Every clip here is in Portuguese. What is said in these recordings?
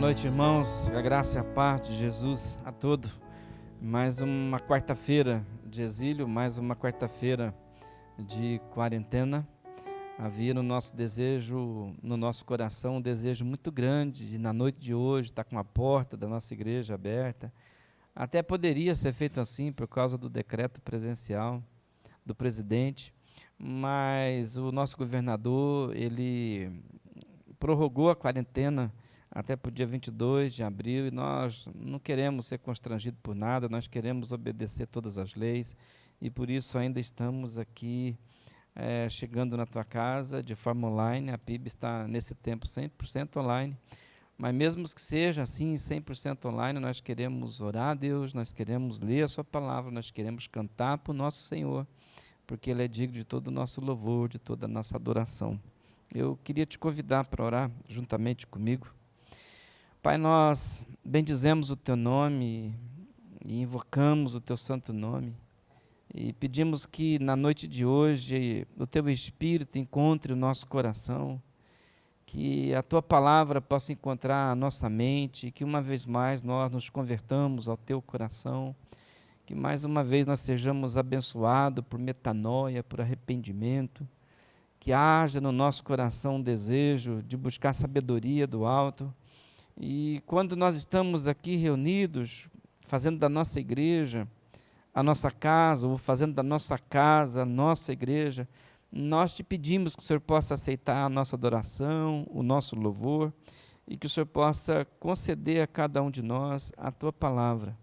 noite, irmãos. A graça e a paz de Jesus a todos. Mais uma quarta-feira de exílio, mais uma quarta-feira de quarentena. Havia no nosso desejo, no nosso coração, um desejo muito grande de, na noite de hoje, estar com a porta da nossa igreja aberta. Até poderia ser feito assim por causa do decreto presencial do presidente, mas o nosso governador, ele prorrogou a quarentena até para o dia 22 de abril, e nós não queremos ser constrangidos por nada, nós queremos obedecer todas as leis, e por isso ainda estamos aqui chegando na tua casa de forma online. A PIB está nesse tempo 100% online, mas mesmo que seja assim, 100% online, nós queremos orar a Deus, nós queremos ler a sua palavra, nós queremos cantar para o nosso Senhor, porque Ele é digno de todo o nosso louvor, de toda a nossa adoração. Eu queria te convidar para orar juntamente comigo. Pai, nós bendizemos o Teu nome e invocamos o Teu santo nome e pedimos que na noite de hoje o Teu Espírito encontre o nosso coração, que a Tua palavra possa encontrar a nossa mente, que uma vez mais nós nos convertamos ao Teu coração, que mais uma vez nós sejamos abençoados por metanoia, por arrependimento, que haja no nosso coração um desejo de buscar sabedoria do alto. E quando nós estamos aqui reunidos, fazendo da nossa igreja a nossa casa, ou fazendo da nossa casa a nossa igreja, nós te pedimos que o Senhor possa aceitar a nossa adoração, o nosso louvor, e que o Senhor possa conceder a cada um de nós a Tua palavra.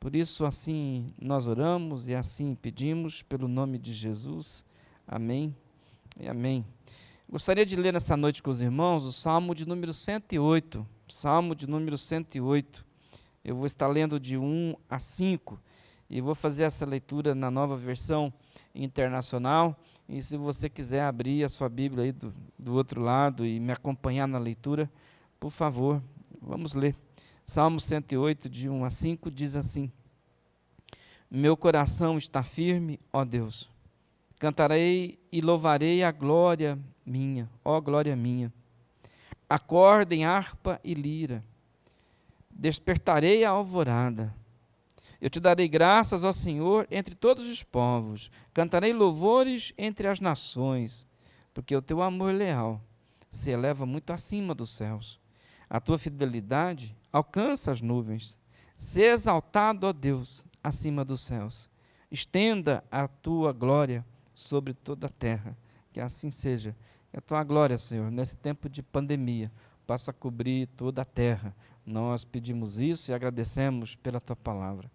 Por isso, assim nós oramos e assim pedimos, pelo nome de Jesus. Amém e amém. Gostaria de ler nessa noite com os irmãos o Salmo de número 108. Salmo de número 108. Eu vou estar lendo de 1 a 5 e vou fazer essa leitura na Nova Versão Internacional. E se você quiser abrir a sua Bíblia aí do outro lado e me acompanhar na leitura, por favor, vamos ler. Salmo 108, de 1 a 5, diz assim: Meu coração está firme, ó Deus. Cantarei e louvarei a glória minha, ó glória minha. Acordem harpa e lira. Despertarei a alvorada. Eu te darei graças, ó Senhor, entre todos os povos. Cantarei louvores entre as nações, porque o teu amor leal se eleva muito acima dos céus. A tua fidelidade alcança as nuvens. Se exaltado, ó Deus, acima dos céus. Estenda a tua glória sobre toda a terra. Que assim seja. Que a tua glória, Senhor, nesse tempo de pandemia, possa cobrir toda a terra. Nós pedimos isso e agradecemos pela tua palavra.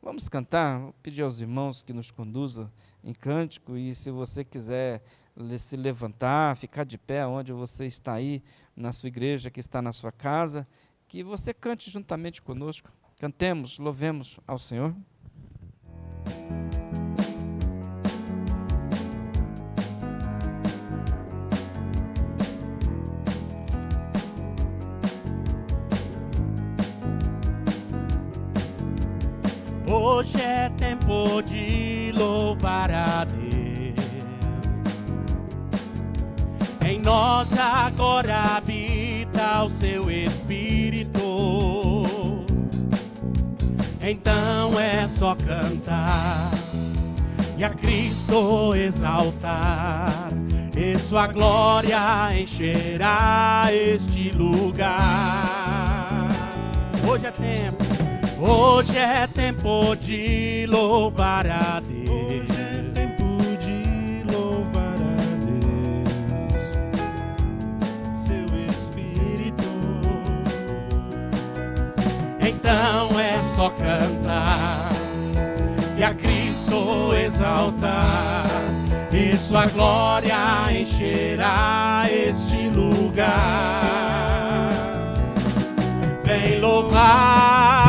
Vamos cantar. Vou pedir aos irmãos que nos conduzam em cântico, e se você quiser se levantar, ficar de pé onde você está aí, na sua igreja, que está na sua casa, que você cante juntamente conosco. Cantemos, louvemos ao Senhor. Hoje é tempo de louvar a Deus. Em nós agora habita o seu Espírito. Então é só cantar e a Cristo exaltar, e sua glória encherá este lugar. Hoje é tempo de louvar a Deus. Hoje é tempo de louvar a Deus, seu Espírito. Então é só cantar e a Cristo exaltar, e sua glória encherá este lugar. Vem louvar.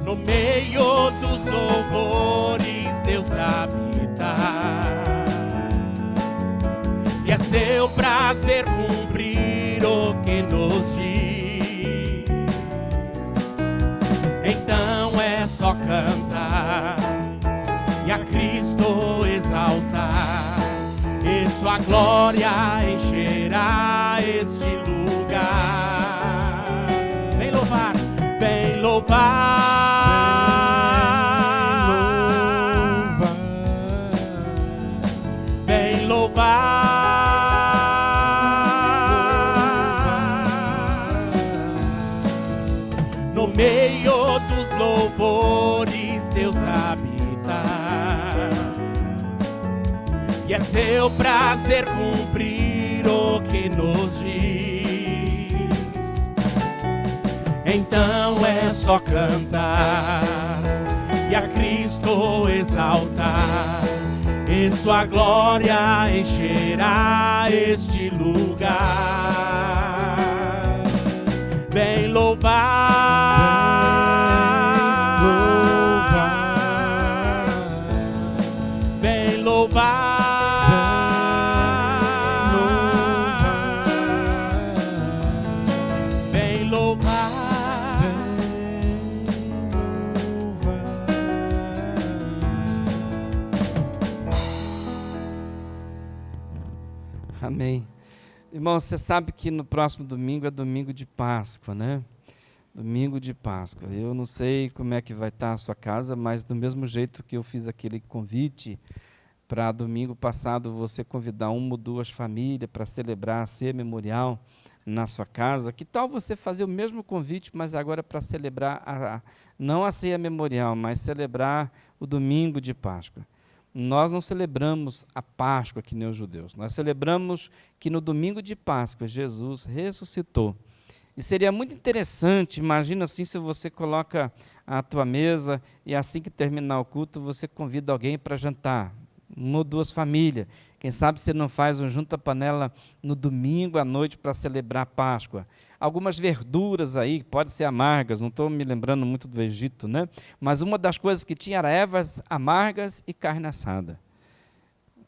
No meio dos louvores Deus habitar, e é seu prazer cumprir o que nos diz. Então Sua glória encherá este lugar. Vem louvar, vem louvar, vem louvar. No meio dos louvores Deus habita, e é seu prazer cumprir o que nos diz. Então é só cantar e a Cristo exaltar, e sua glória encherá este lugar. Vem louvar, vem louvar. Amém. Irmão, você sabe que no próximo domingo é domingo de Páscoa, né? Domingo de Páscoa. Eu não sei como é que vai estar a sua casa, mas do mesmo jeito que eu fiz aquele convite para domingo passado você convidar uma ou duas famílias para celebrar a ceia memorial na sua casa, que tal você fazer o mesmo convite, mas agora para celebrar, não a ceia memorial, mas celebrar o domingo de Páscoa. Nós não celebramos a Páscoa que nem os judeus. Nós celebramos que no domingo de Páscoa Jesus ressuscitou. E seria muito interessante, imagina assim, se você coloca a tua mesa e assim que terminar o culto, você convida alguém para jantar, uma ou duas famílias. Quem sabe você não faz um junta-panela no domingo à noite para celebrar a Páscoa. Algumas verduras aí, pode ser amargas, não estou me lembrando muito do Egito, né? Mas uma das coisas que tinha era ervas amargas e carne assada.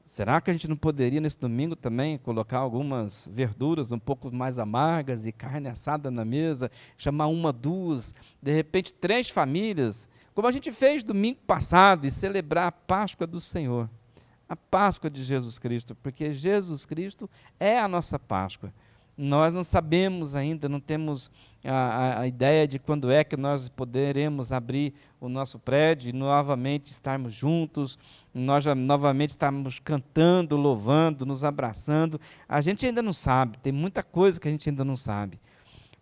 Será que a gente não poderia nesse domingo também colocar algumas verduras um pouco mais amargas e carne assada na mesa, chamar uma, duas, de repente 3 famílias, como a gente fez domingo passado, e celebrar a Páscoa do Senhor, a Páscoa de Jesus Cristo, porque Jesus Cristo é a nossa Páscoa. Nós não sabemos ainda, não temos a ideia de quando é que nós poderemos abrir o nosso prédio e novamente estarmos juntos, nós novamente estarmos cantando, louvando, nos abraçando. A gente ainda não sabe, tem muita coisa que a gente ainda não sabe.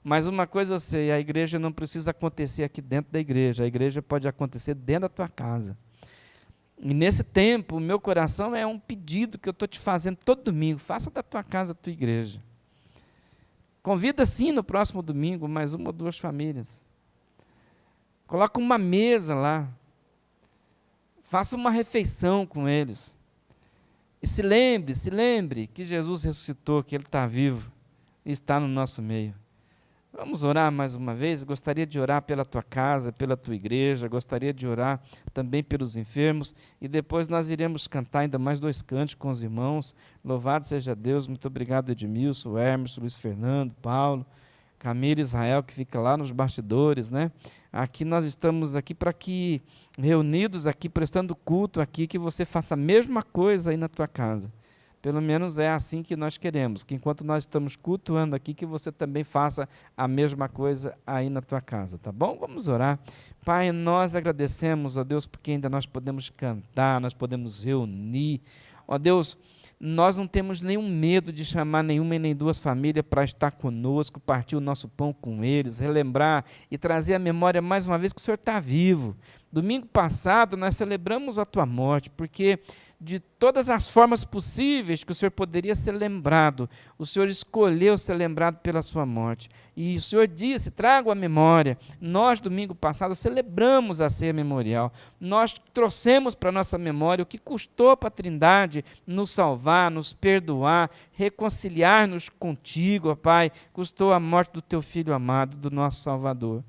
Mas uma coisa eu sei, a igreja não precisa acontecer aqui dentro da igreja, a igreja pode acontecer dentro da tua casa. E nesse tempo, o meu coração é um pedido que eu estou te fazendo todo domingo, faça da tua casa a tua igreja. Convida sim no próximo domingo mais uma ou duas famílias. Coloca uma mesa lá. Faça uma refeição com eles. E se lembre que Jesus ressuscitou, que Ele está vivo e está no nosso meio. Vamos orar mais uma vez? Gostaria de orar pela tua casa, pela tua igreja, gostaria de orar também pelos enfermos, e depois nós iremos cantar ainda mais 2 cânticos com os irmãos. Louvado seja Deus, muito obrigado Edmilson, Hermes, Luiz Fernando, Paulo, Camila, Israel, que fica lá nos bastidores, né? Aqui nós estamos aqui para que, reunidos aqui, prestando culto aqui, que você faça a mesma coisa aí na tua casa. Pelo menos é assim que nós queremos, que enquanto nós estamos cultuando aqui, que você também faça a mesma coisa aí na tua casa, tá bom? Vamos orar. Pai, nós agradecemos, ó Deus, porque ainda nós podemos cantar, nós podemos reunir. Ó Deus, nós não temos nenhum medo de chamar nenhuma e nem 2 famílias para estar conosco, partir o nosso pão com eles, relembrar e trazer à memória mais uma vez que o Senhor está vivo. Domingo passado nós celebramos a tua morte, porque de todas as formas possíveis que o Senhor poderia ser lembrado, o Senhor escolheu ser lembrado pela sua morte. E o Senhor disse, trago a memória. Nós, domingo passado, celebramos a ceia memorial. Nós trouxemos para a nossa memória o que custou para a Trindade nos salvar, nos perdoar, reconciliar-nos contigo, ó Pai. Custou a morte do teu Filho amado, do nosso Salvador.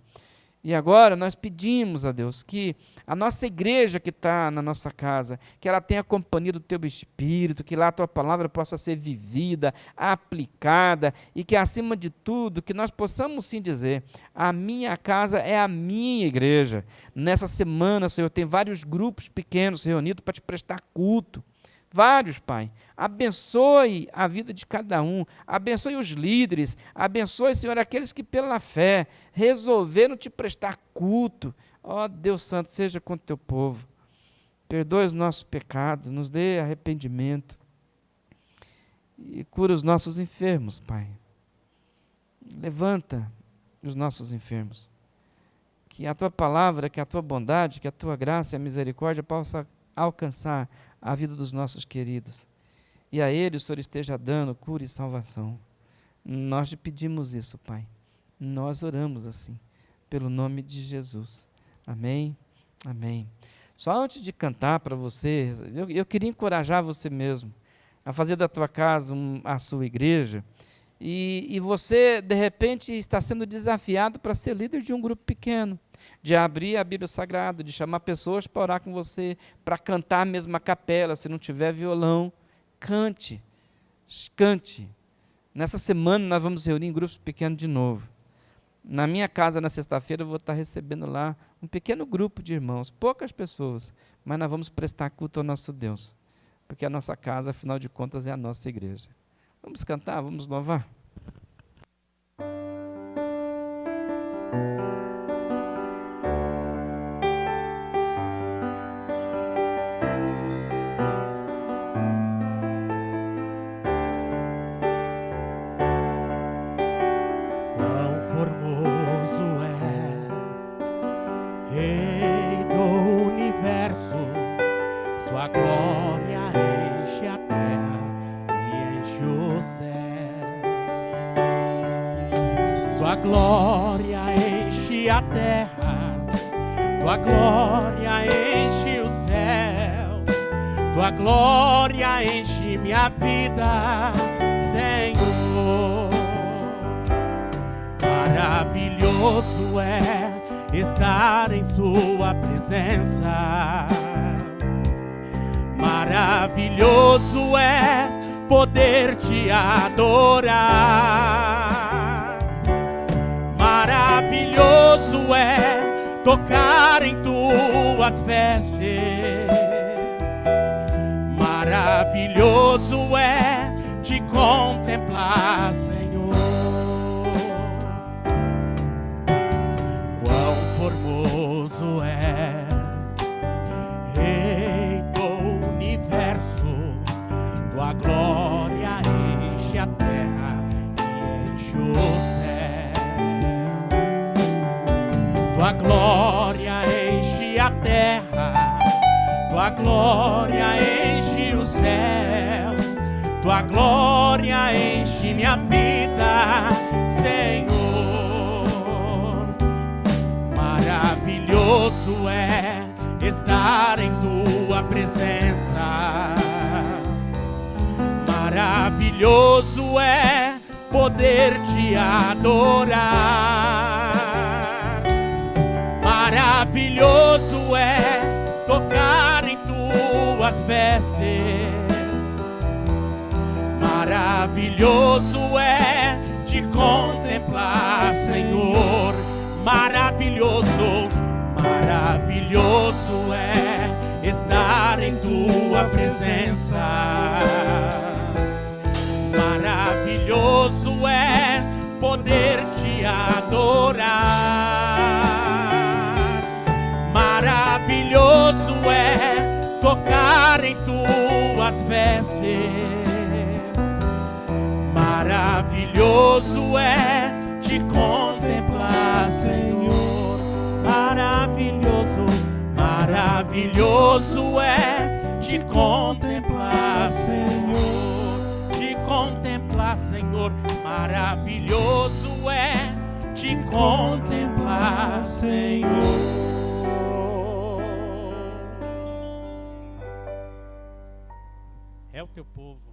E agora nós pedimos a Deus que a nossa igreja que está na nossa casa, que ela tenha a companhia do Teu Espírito, que lá a Tua palavra possa ser vivida, aplicada, e que acima de tudo, que nós possamos sim dizer, a minha casa é a minha igreja. Nessa semana, Senhor, tem vários grupos pequenos reunidos para Te prestar culto. vários, Pai. Abençoe a vida de cada um, abençoe os líderes, abençoe, Senhor, aqueles que pela fé resolveram te prestar culto. Ó Deus Santo, seja com o teu povo. Perdoe os nossos pecados, nos dê arrependimento e cura os nossos enfermos, Pai. Levanta os nossos enfermos. Que a tua palavra, que a tua bondade, que a tua graça e a misericórdia possa alcançar a vida dos nossos queridos. E a eles o Senhor esteja dando cura e salvação. Nós te pedimos isso, Pai. Nós oramos assim, pelo nome de Jesus. Amém, amém. Só antes de cantar para você, eu queria encorajar você mesmo a fazer da tua casa a sua igreja. E você, de repente, está sendo desafiado para ser líder de um grupo pequeno, de abrir a Bíblia Sagrada, de chamar pessoas para orar com você, para cantar a mesma capela, se não tiver violão, cante, cante. Nessa semana nós vamos reunir em grupos pequenos de novo. Na minha casa, na sexta-feira, eu vou estar recebendo lá um pequeno grupo de irmãos, poucas pessoas, mas nós vamos prestar culto ao nosso Deus, porque a nossa casa, afinal de contas, é a nossa igreja. Vamos cantar, vamos louvar? Tua glória enche o céu, tua glória enche minha vida, Senhor. Maravilhoso é estar em tua presença, maravilhoso é poder te adorar, maravilhoso é tocar em tuas vestes, maravilhoso é te contemplar, Senhor. Quão formoso és, Rei do universo, tua glória enche a terra e enche o céu. Tua glória enche a terra, tua glória enche o céu, tua glória enche minha vida, Senhor. Maravilhoso é estar em tua presença, maravilhoso é poder te adorar, maravilhoso é tocar em tuas vestes, maravilhoso é te contemplar, Senhor. Maravilhoso, maravilhoso é estar em tua presença, maravilhoso é poder te adorar, maravilhoso é tocar em tuas vestes, maravilhoso é te contemplar, Senhor. Maravilhoso, maravilhoso é te contemplar, Senhor. Te contemplar, Senhor. Maravilhoso é te contemplar, Senhor. É o teu povo.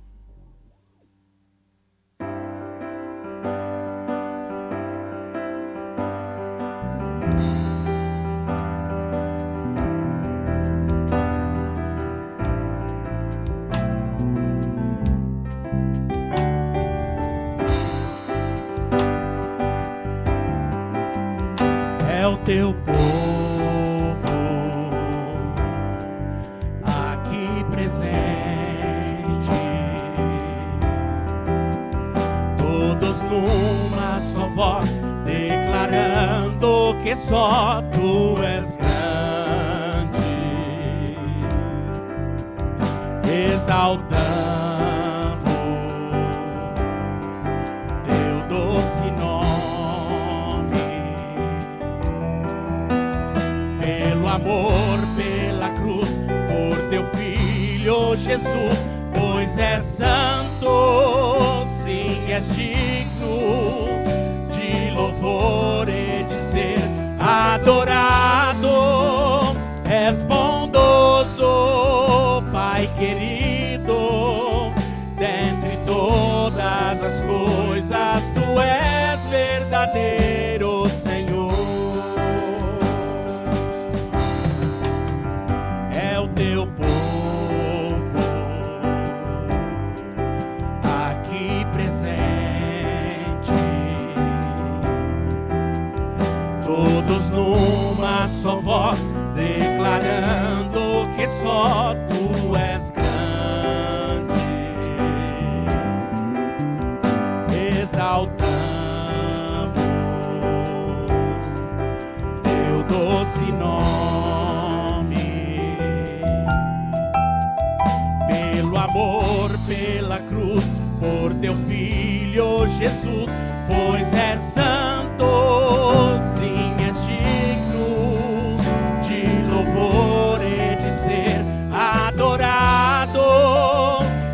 É o teu povo aqui presente, numa só voz, declarando que só tu és grande, exaltamos teu doce nome, pelo amor, pela cruz, por teu Filho Jesus, pois és santo, sim, és digno de louvor e de ser adorado. És bondoso, Pai querido, dentre todas as coisas, tu és verdadeiro, Senhor. É o teu povo aqui presente, todos numa só voz, declarando que só tu és grande, exaltamos teu doce nome, pelo amor, pela cruz, por teu Filho Jesus, pois és santo, sim, és digno de louvor e de ser adorado.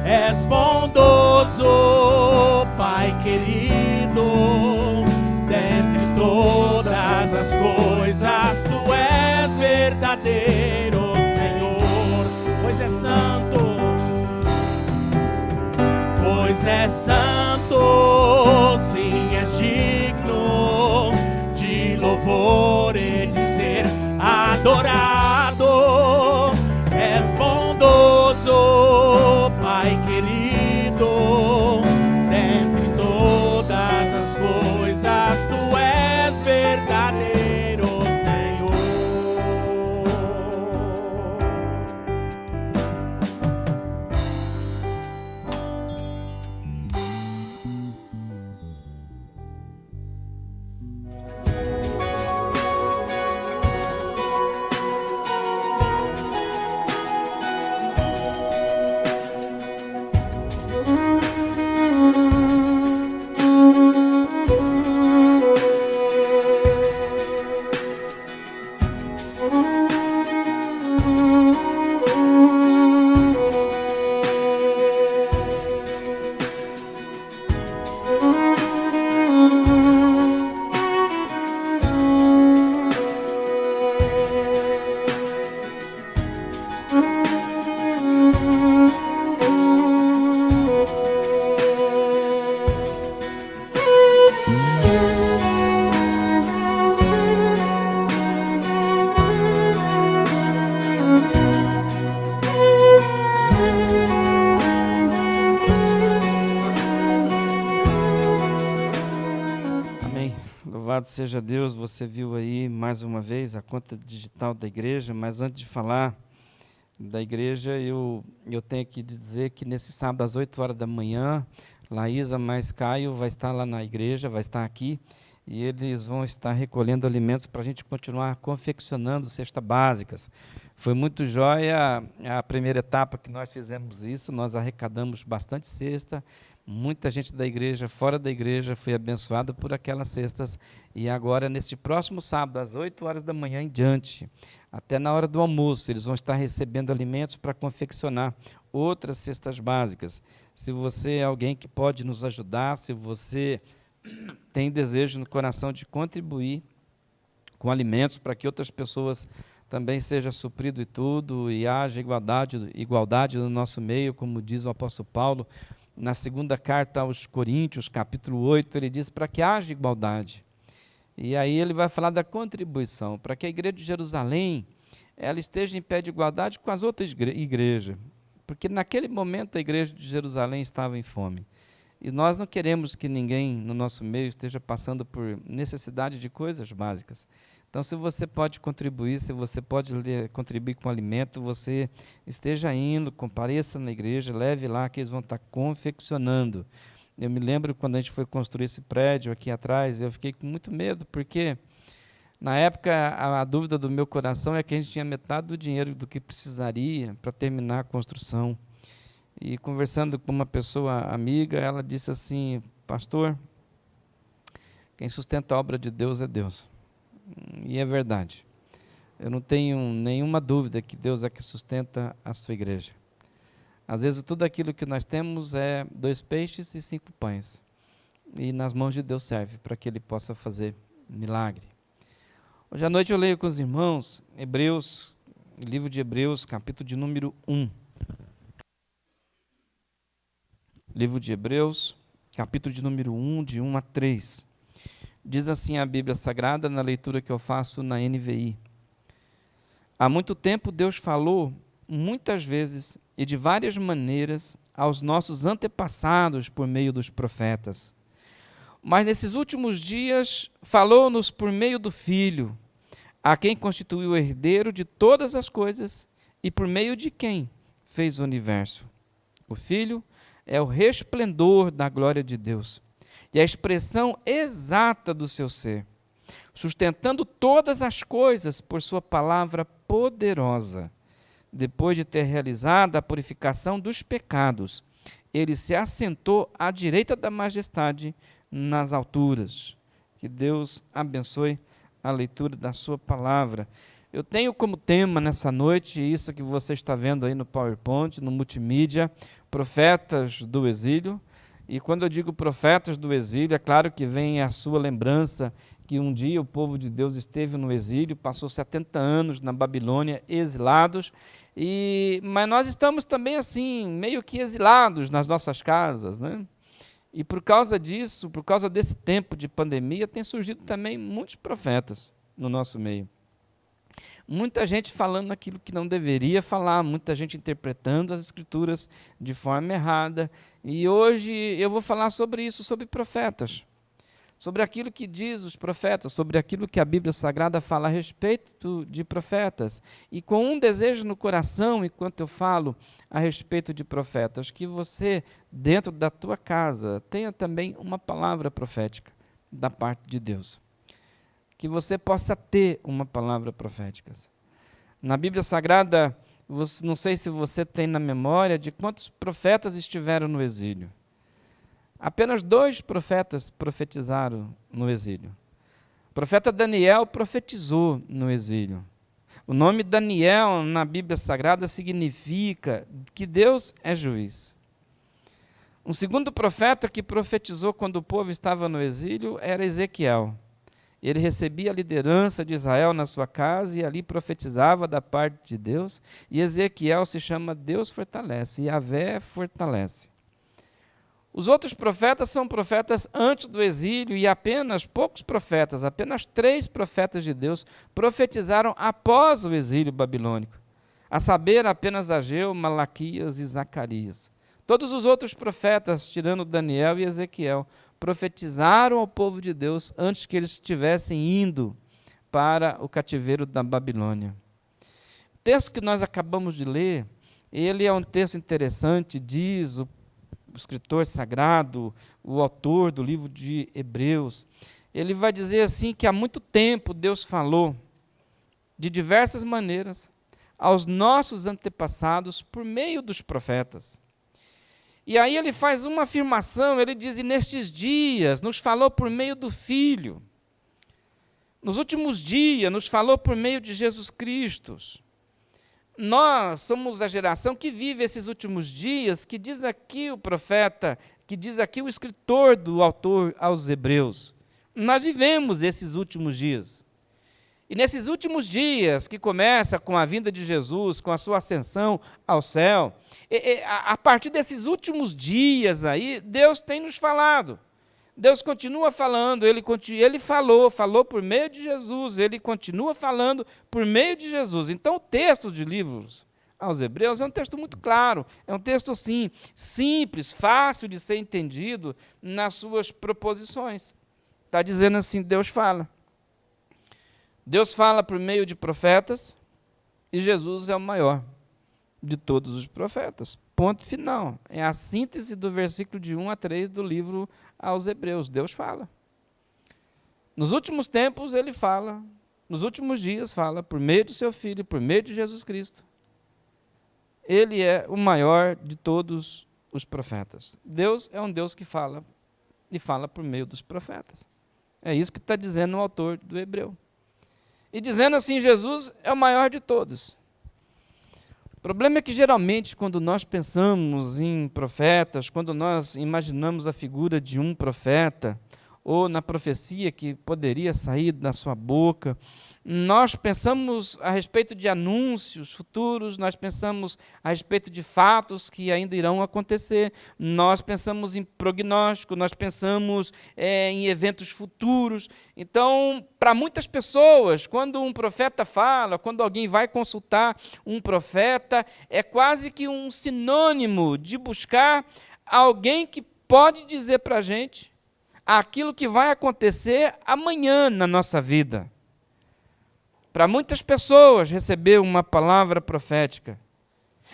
És bondoso, Pai querido, dentre todas as coisas, tu és verdadeiro, Senhor, pois és santo, pois és santo, sim, és digno de louvor e de ser adorado. És bondoso, Pai querido, dentre todas as coisas, tu és verdadeiro, Senhor. Louvado seja Deus, você viu aí mais uma vez a conta digital da igreja, mas antes de falar da igreja, eu tenho que dizer que nesse sábado às 8 horas da manhã, Laísa mais Caio vai estar lá na igreja, vai estar aqui, e eles vão estar recolhendo alimentos para a gente continuar confeccionando cestas básicas. Foi muito jóia a primeira etapa que nós fizemos isso, nós arrecadamos bastante cesta, muita gente da igreja, fora da igreja, foi abençoada por aquelas cestas, e agora, neste próximo sábado, às 8 horas da manhã em diante, até na hora do almoço, eles vão estar recebendo alimentos para confeccionar outras cestas básicas. Se você é alguém que pode nos ajudar, se você tem desejo no coração de contribuir com alimentos para que outras pessoas também sejam suprido e tudo, e haja igualdade no nosso meio, como diz o apóstolo Paulo, na segunda carta aos Coríntios, capítulo 8, ele diz para que haja igualdade. E aí ele vai falar da contribuição, para que a igreja de Jerusalém ela esteja em pé de igualdade com as outras igrejas, porque naquele momento a igreja de Jerusalém estava em fome. E nós não queremos que ninguém no nosso meio esteja passando por necessidade de coisas básicas. Então, se você pode contribuir, se você pode contribuir com alimento, você esteja indo, compareça na igreja, leve lá que eles vão estar confeccionando. Eu me lembro quando a gente foi construir esse prédio aqui atrás, eu fiquei com muito medo, porque na época a dúvida do meu coração é que a gente tinha metade do dinheiro do que precisaria para terminar a construção. E conversando com uma pessoa amiga, ela disse assim: pastor, quem sustenta a obra de Deus é Deus. E é verdade. Eu não tenho nenhuma dúvida que Deus é que sustenta a sua igreja. Às vezes tudo aquilo que nós temos é 2 peixes e 5 pães. E nas mãos de Deus serve para que Ele possa fazer milagre. Hoje à noite eu leio com os irmãos Hebreus, livro de Hebreus, capítulo de número 1. Livro de Hebreus, capítulo de número 1, de 1 a 3. Diz assim a Bíblia Sagrada, na leitura que eu faço na NVI. Há muito tempo Deus falou, muitas vezes e de várias maneiras, aos nossos antepassados por meio dos profetas. Mas nesses últimos dias falou-nos por meio do Filho, a quem constituiu o herdeiro de todas as coisas e por meio de quem fez o universo. O Filho é o resplendor da glória de Deus e a expressão exata do seu ser, sustentando todas as coisas por sua palavra poderosa. Depois de ter realizado a purificação dos pecados, ele se assentou à direita da majestade nas alturas. Que Deus abençoe a leitura da sua palavra. Eu tenho como tema nessa noite, isso que você está vendo aí no PowerPoint, no multimídia, profetas do exílio. E quando eu digo profetas do exílio, é claro que vem a sua lembrança que um dia o povo de Deus esteve no exílio, passou 70 anos na Babilônia, exilados, mas nós estamos também assim, meio que exilados nas nossas casas, né? E por causa disso, por causa desse tempo de pandemia, tem surgido também muitos profetas no nosso meio. Muita gente falando aquilo que não deveria falar, muita gente interpretando as Escrituras de forma errada. E hoje eu vou falar sobre isso, sobre profetas, sobre aquilo que diz os profetas, sobre aquilo que a Bíblia Sagrada fala a respeito de profetas. E com um desejo no coração, enquanto eu falo a respeito de profetas, que você, dentro da tua casa, tenha também uma palavra profética da parte de Deus. Que você possa ter uma palavra profética. Na Bíblia Sagrada, não sei se você tem na memória de quantos profetas estiveram no exílio. Apenas 2 profetas profetizaram no exílio. O profeta Daniel profetizou no exílio. O nome Daniel na Bíblia Sagrada significa que Deus é juiz. Um segundo profeta que profetizou quando o povo estava no exílio era Ezequiel. Ele recebia a liderança de Israel na sua casa e ali profetizava da parte de Deus. E Ezequiel se chama Deus fortalece, Yahvé fortalece. Os outros profetas são profetas antes do exílio e apenas poucos profetas, apenas 3 profetas de Deus profetizaram após o exílio babilônico, a saber, apenas Ageu, Malaquias e Zacarias. Todos os outros profetas, tirando Daniel e Ezequiel, profetizaram ao povo de Deus antes que eles estivessem indo para o cativeiro da Babilônia. O texto que nós acabamos de ler, ele é um texto interessante, diz o escritor sagrado, o autor do livro de Hebreus, ele vai dizer assim que há muito tempo Deus falou de diversas maneiras aos nossos antepassados por meio dos profetas. E aí ele faz uma afirmação, ele diz, e nestes dias nos falou por meio do Filho. Nos últimos dias nos falou por meio de Jesus Cristo. Nós somos a geração que vive esses últimos dias, que diz aqui o profeta, que diz aqui o escritor do autor aos Hebreus. Nós vivemos esses últimos dias. E nesses últimos dias, que começa com a vinda de Jesus, com a sua ascensão ao céu, a partir desses últimos dias aí, Deus tem nos falado. Deus continua falando, ele falou por meio de Jesus, ele continua falando por meio de Jesus. Então, o texto de livros aos Hebreus é um texto muito claro, é um texto, assim, simples, fácil de ser entendido nas suas proposições. Está dizendo assim, Deus fala. Deus fala por meio de profetas e Jesus é o maior de todos os profetas. ponto final. É a síntese do versículo de 1 a 3 do livro aos Hebreus. Deus fala. Nos últimos tempos ele fala, nos últimos dias fala, por meio do seu Filho, por meio de Jesus Cristo. Ele é o maior de todos os profetas. Deus é um Deus que fala, e fala por meio dos profetas. É isso que está dizendo o autor do Hebreu. E dizendo assim, Jesus é o maior de todos. O problema é que geralmente quando nós pensamos em profetas, quando nós imaginamos a figura de um profeta, ou na profecia que poderia sair da sua boca, nós pensamos a respeito de anúncios futuros, nós pensamos a respeito de fatos que ainda irão acontecer, nós pensamos em prognóstico, nós pensamos em eventos futuros. Então, para muitas pessoas, quando um profeta fala, quando alguém vai consultar um profeta, é quase que um sinônimo de buscar alguém que pode dizer para a gente aquilo que vai acontecer amanhã na nossa vida. Para muitas pessoas, receber uma palavra profética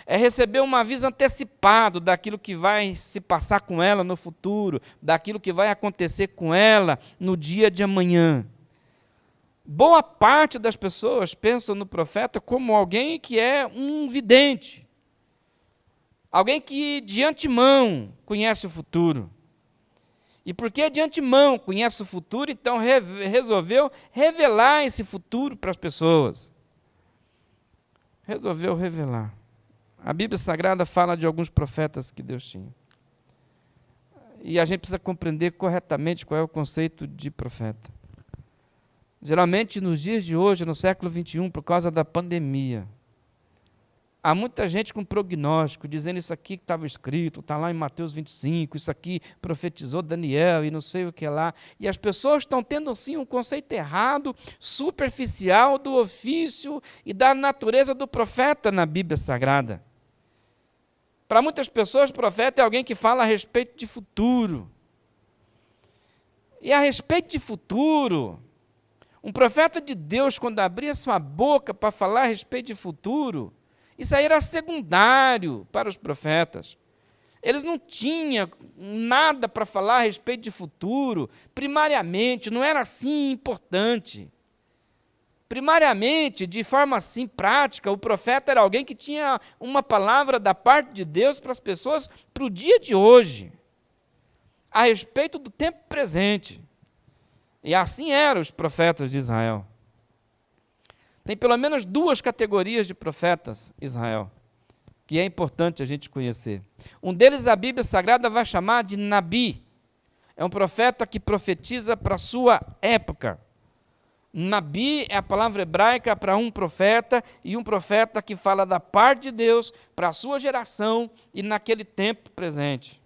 é receber um aviso antecipado daquilo que vai se passar com ela no futuro, daquilo que vai acontecer com ela no dia de amanhã. Boa parte das pessoas pensam no profeta como alguém que é um vidente, alguém que de antemão conhece o futuro. E porque de antemão conhece o futuro, então resolveu revelar esse futuro para as pessoas. Resolveu revelar. A Bíblia Sagrada fala de alguns profetas que Deus tinha. E a gente precisa compreender corretamente qual é o conceito de profeta. Geralmente, nos dias de hoje, no século XXI, por causa da pandemia, há muita gente com prognóstico, dizendo isso aqui que estava escrito, está lá em Mateus 25, isso aqui profetizou Daniel e não sei o que lá. E as pessoas estão tendo, sim, um conceito errado, superficial do ofício e da natureza do profeta na Bíblia Sagrada. Para muitas pessoas, profeta é alguém que fala a respeito de futuro. E a respeito de futuro, um profeta de Deus, quando abria sua boca para falar a respeito de futuro, isso aí era secundário para os profetas. Eles não tinham nada para falar a respeito de futuro, primariamente, não era assim importante. Primariamente, de forma assim prática, o profeta era alguém que tinha uma palavra da parte de Deus para as pessoas para o dia de hoje, a respeito do tempo presente. E assim eram os profetas de Israel. Tem pelo menos duas categorias de profetas Israel, que é importante a gente conhecer. Um deles a Bíblia Sagrada vai chamar de Nabi. É um profeta que profetiza para a sua época. Nabi é a palavra hebraica para um profeta, e um profeta que fala da parte de Deus para a sua geração e naquele tempo presente.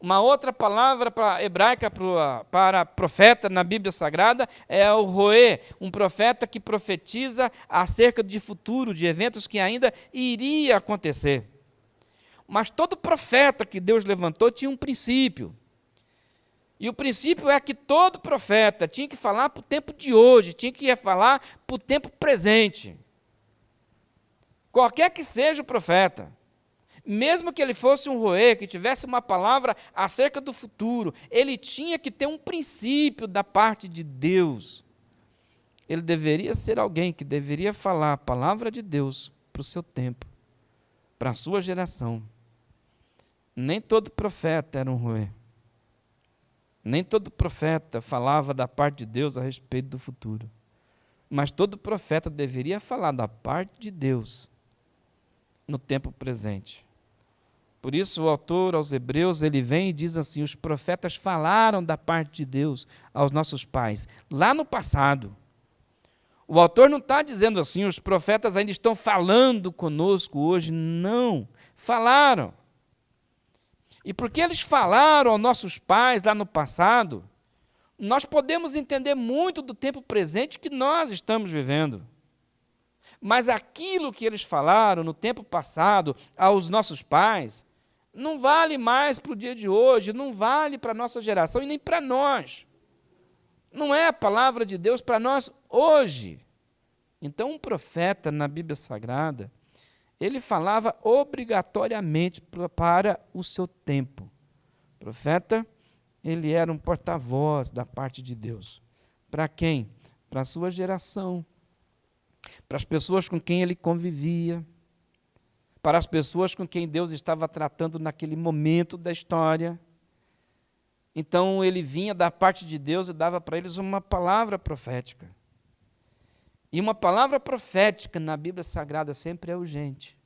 Uma outra palavra hebraica para profeta na Bíblia Sagrada é o roê, um profeta que profetiza acerca de futuro, de eventos que ainda iria acontecer. Mas todo profeta que Deus levantou tinha um princípio. E o princípio é que todo profeta tinha que falar para o tempo de hoje, tinha que falar para o tempo presente. Qualquer que seja o profeta. Mesmo que ele fosse um roê, que tivesse uma palavra acerca do futuro, ele tinha que ter um princípio da parte de Deus. Ele deveria ser alguém que deveria falar a palavra de Deus para o seu tempo, para a sua geração. Nem todo profeta era um roê. Nem todo profeta falava da parte de Deus a respeito do futuro. Mas todo profeta deveria falar da parte de Deus no tempo presente. Por isso o autor aos Hebreus, ele vem e diz assim, os profetas falaram da parte de Deus aos nossos pais, lá no passado. O autor não está dizendo assim, os profetas ainda estão falando conosco hoje, não, falaram. E porque eles falaram aos nossos pais lá no passado, nós podemos entender muito do tempo presente que nós estamos vivendo. Mas aquilo que eles falaram no tempo passado aos nossos pais, não vale mais para o dia de hoje, não vale para a nossa geração e nem para nós. Não é a palavra de Deus para nós hoje. Então, um profeta na Bíblia Sagrada ele falava obrigatoriamente para o seu tempo. O profeta, ele era um porta-voz da parte de Deus. Para quem? Para a sua geração, para as pessoas com quem ele convivia, para as pessoas com quem Deus estava tratando naquele momento da história. Então ele vinha da parte de Deus e dava para eles uma palavra profética. E uma palavra profética na Bíblia Sagrada sempre é urgente.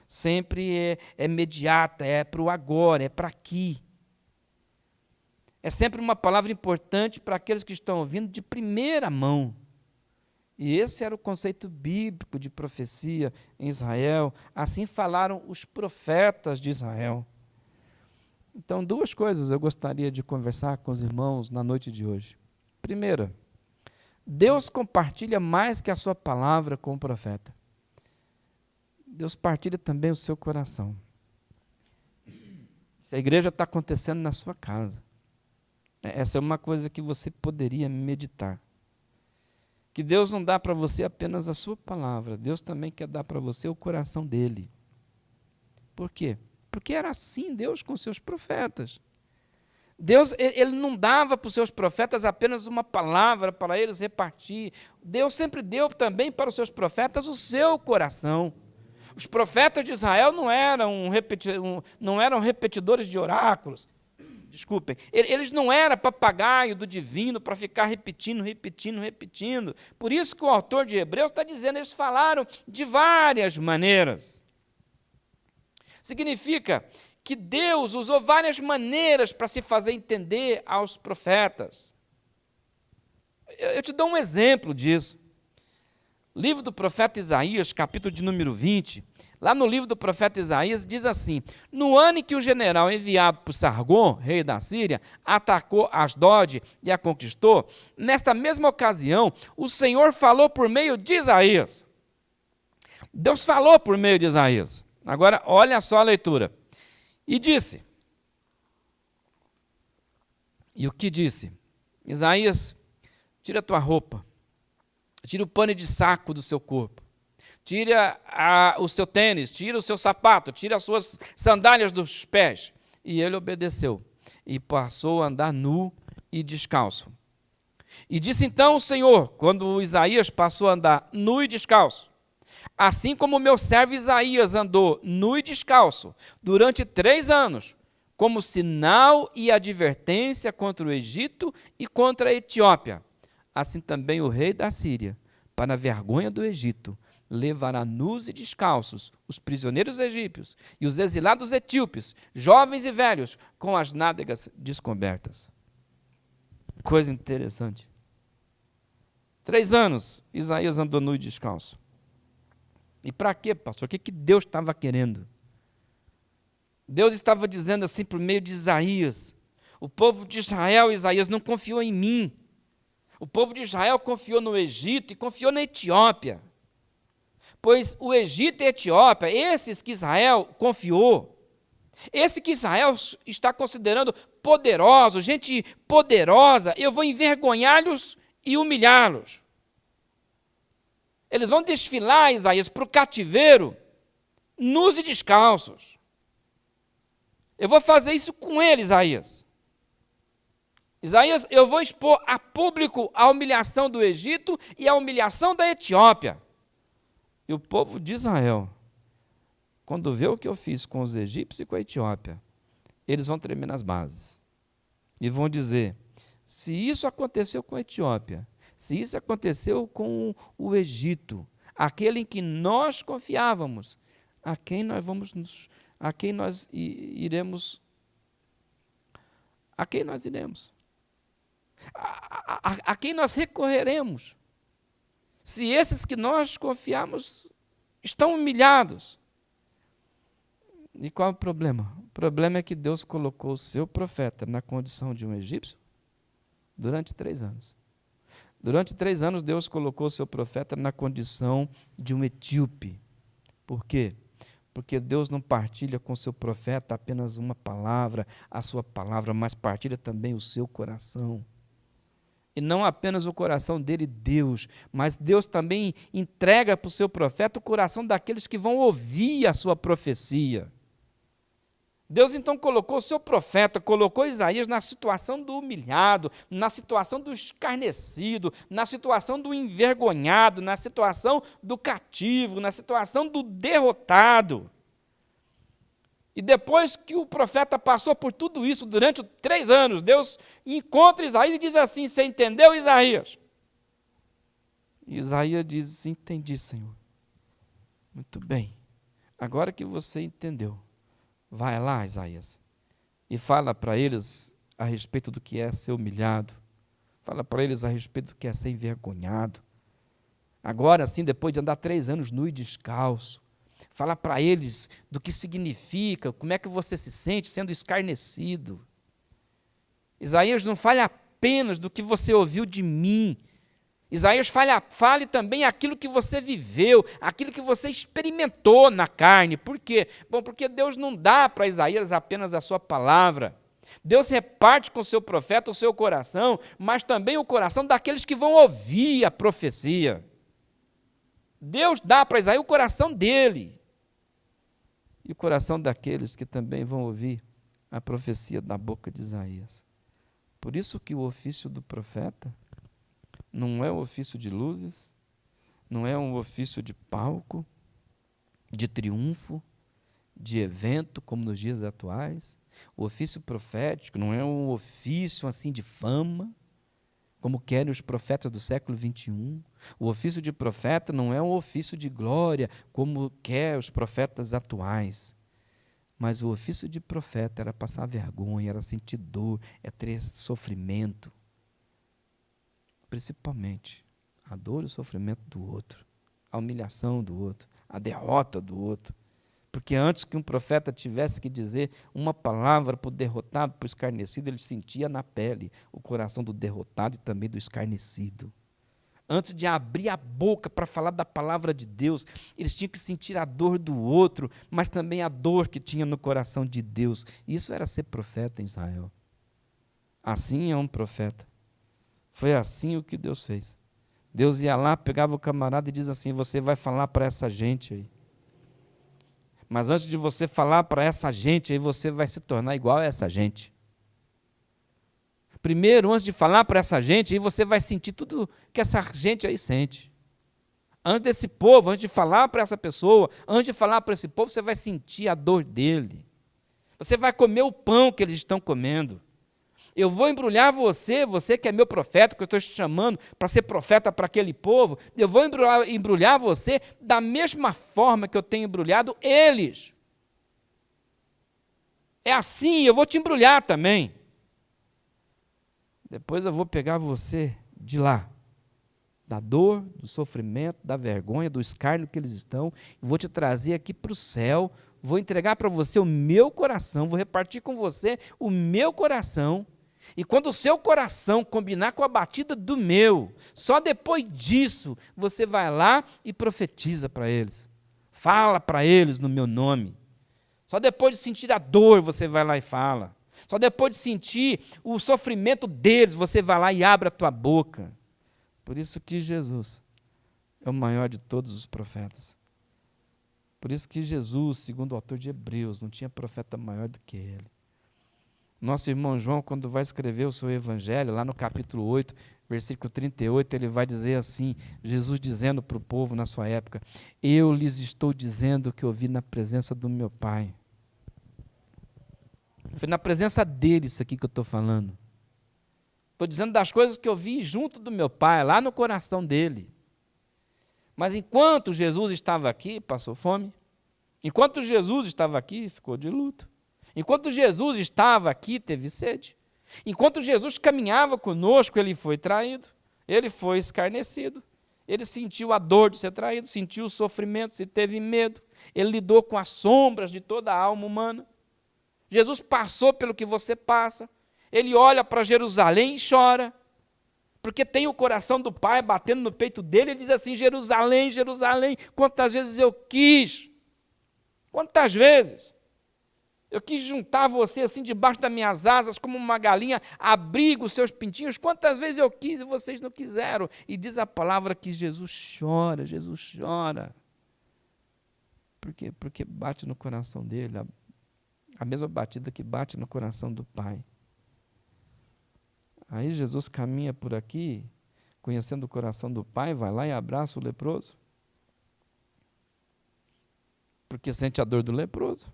Sempre é imediata, é para o agora, é para aqui. É sempre uma palavra importante para aqueles que estão ouvindo de primeira mão. E esse era o conceito bíblico de profecia em Israel. Assim falaram os profetas de Israel. Então, duas coisas eu gostaria de conversar com os irmãos na noite de hoje. Primeira, Deus compartilha mais que a sua palavra com o profeta. Deus partilha também o seu coração. Se a igreja está acontecendo na sua casa, essa é uma coisa que você poderia meditar. Que Deus não dá para você apenas a sua palavra, Deus também quer dar para você o coração dele. Por quê? Porque era assim Deus com seus profetas. Deus, ele não dava para os seus profetas apenas uma palavra para eles repartir. Deus sempre deu também para os seus profetas o seu coração. Os profetas de Israel não eram repetidores de oráculos. Desculpem, eles não eram papagaio do divino para ficar repetindo. Por isso que o autor de Hebreus está dizendo, eles falaram de várias maneiras. Significa que Deus usou várias maneiras para se fazer entender aos profetas. Eu te dou um exemplo disso. Livro do profeta Isaías, capítulo de número 20, lá no livro do profeta Isaías, diz assim: no ano em que o general enviado por Sargon, rei da Síria, atacou Asdod e a conquistou, nesta mesma ocasião, o Senhor falou por meio de Isaías. Deus falou por meio de Isaías. Agora, olha só a leitura. E disse. E o que disse? Isaías, tira a tua roupa, tira o pano de saco do seu corpo, tira o seu tênis, tira o seu sapato, tira as suas sandálias dos pés. E ele obedeceu e passou a andar nu e descalço. E disse então o Senhor, quando Isaías passou a andar nu e descalço: assim como o meu servo Isaías andou nu e descalço durante 3 anos, como sinal e advertência contra o Egito e contra a Etiópia, assim também o rei da Síria, para a vergonha do Egito, levará nus e descalços os prisioneiros egípcios e os exilados etíopes, jovens e velhos, com as nádegas descobertas. Coisa interessante. 3 anos, Isaías andou nu e descalço. E para quê, pastor? O que Deus estava querendo? Deus estava dizendo assim por meio de Isaías: o povo de Israel, Isaías, não confiou em mim. O povo de Israel confiou no Egito e confiou na Etiópia. Pois o Egito e a Etiópia, esses que Israel confiou, esse que Israel está considerando poderoso, gente poderosa, eu vou envergonhá-los e humilhá-los. Eles vão desfilar, Isaías, para o cativeiro, nus e descalços. Eu vou fazer isso com eles, Isaías. Isaías, eu vou expor a público a humilhação do Egito e a humilhação da Etiópia. E o povo de Israel, quando vê o que eu fiz com os egípcios e com a Etiópia, eles vão tremer nas bases. E vão dizer: se isso aconteceu com a Etiópia, se isso aconteceu com o Egito, aquele em que nós confiávamos, a quem nós iremos? A quem nós iremos? A quem nós recorreremos? Se esses que nós confiamos estão humilhados. E qual é o problema? O problema é que Deus colocou o seu profeta na condição de um egípcio durante 3 anos. Durante 3 anos, Deus colocou o seu profeta na condição de um etíope. Por quê? Porque Deus não partilha com o seu profeta apenas uma palavra, a sua palavra, mas partilha também o seu coração. E não apenas o coração dele, Deus, mas Deus também entrega para o seu profeta o coração daqueles que vão ouvir a sua profecia. Deus então colocou o seu profeta, colocou Isaías na situação do humilhado, na situação do escarnecido, na situação do envergonhado, na situação do cativo, na situação do derrotado. E depois que o profeta passou por tudo isso, durante 3 anos, Deus encontra Isaías e diz assim: você entendeu, Isaías? E Isaías diz: entendi, Senhor. Muito bem. Agora que você entendeu, vai lá, Isaías, e fala para eles a respeito do que é ser humilhado. Fala para eles a respeito do que é ser envergonhado. Agora sim, depois de andar 3 anos nu e descalço, fala para eles do que significa, como é que você se sente sendo escarnecido. Isaías não fale apenas do que você ouviu de mim. Isaías fale também aquilo que você viveu, aquilo que você experimentou na carne. Por quê? Bom, porque Deus não dá para Isaías apenas a sua palavra. Deus reparte com o seu profeta o seu coração, mas também o coração daqueles que vão ouvir a profecia. Deus dá para Isaías o coração dele. E o coração daqueles que também vão ouvir a profecia da boca de Isaías. Por isso que o ofício do profeta não é um ofício de luzes, não é um ofício de palco, de triunfo, de evento, como nos dias atuais. O ofício profético não é um ofício assim de fama, como querem os profetas do século XXI. O ofício de profeta não é um ofício de glória, como querem os profetas atuais. Mas o ofício de profeta era passar vergonha, era sentir dor, é ter sofrimento. Principalmente a dor e o sofrimento do outro, a humilhação do outro, a derrota do outro. Porque antes que um profeta tivesse que dizer uma palavra para o derrotado, para o escarnecido, ele sentia na pele o coração do derrotado e também do escarnecido. Antes de abrir a boca para falar da palavra de Deus, eles tinham que sentir a dor do outro, mas também a dor que tinha no coração de Deus. Isso era ser profeta em Israel. Assim é um profeta. Foi assim o que Deus fez. Deus ia lá, pegava o camarada e diz assim: você vai falar para essa gente aí. Mas antes de você falar para essa gente aí, você vai se tornar igual a essa gente. Primeiro, antes de falar para essa gente aí, você vai sentir tudo que essa gente aí sente. Antes desse povo, antes de falar para essa pessoa, antes de falar para esse povo, você vai sentir a dor dele. Você vai comer o pão que eles estão comendo. Eu vou embrulhar você, você que é meu profeta, que eu estou te chamando para ser profeta para aquele povo, eu vou embrulhar você da mesma forma que eu tenho embrulhado eles. É assim, eu vou te embrulhar também. Depois eu vou pegar você de lá, da dor, do sofrimento, da vergonha, do escárnio que eles estão, e vou te trazer aqui para o céu, vou entregar para você o meu coração, vou repartir com você o meu coração. E quando o seu coração combinar com a batida do meu, só depois disso você vai lá e profetiza para eles. Fala para eles no meu nome. Só depois de sentir a dor você vai lá e fala. Só depois de sentir o sofrimento deles você vai lá e abre a tua boca. Por isso que Jesus é o maior de todos os profetas. Por isso que Jesus, segundo o autor de Hebreus, não tinha profeta maior do que ele. Nosso irmão João, quando vai escrever o seu evangelho, lá no capítulo 8, versículo 38, ele vai dizer assim, Jesus dizendo para o povo na sua época: eu lhes estou dizendo o que ouvi na presença do meu Pai. Foi na presença dele isso aqui que eu estou falando. Estou dizendo das coisas que eu vi junto do meu Pai, lá no coração dele. Mas enquanto Jesus estava aqui, passou fome. Enquanto Jesus estava aqui, ficou de luto. Enquanto Jesus estava aqui, teve sede. Enquanto Jesus caminhava conosco, ele foi traído, ele foi escarnecido, ele sentiu a dor de ser traído, sentiu o sofrimento, se teve medo, ele lidou com as sombras de toda a alma humana. Jesus passou pelo que você passa, ele olha para Jerusalém e chora, porque tem o coração do Pai batendo no peito dele, ele diz assim: Jerusalém, Jerusalém, quantas vezes eu quis, quantas vezes. Eu quis juntar você assim debaixo das minhas asas, como uma galinha abriga os seus pintinhos. Quantas vezes eu quis e vocês não quiseram? E diz a palavra que Jesus chora, Jesus chora. Por quê? Porque bate no coração dele a mesma batida que bate no coração do Pai. Aí Jesus caminha por aqui, conhecendo o coração do Pai, vai lá e abraça o leproso. Porque sente a dor do leproso.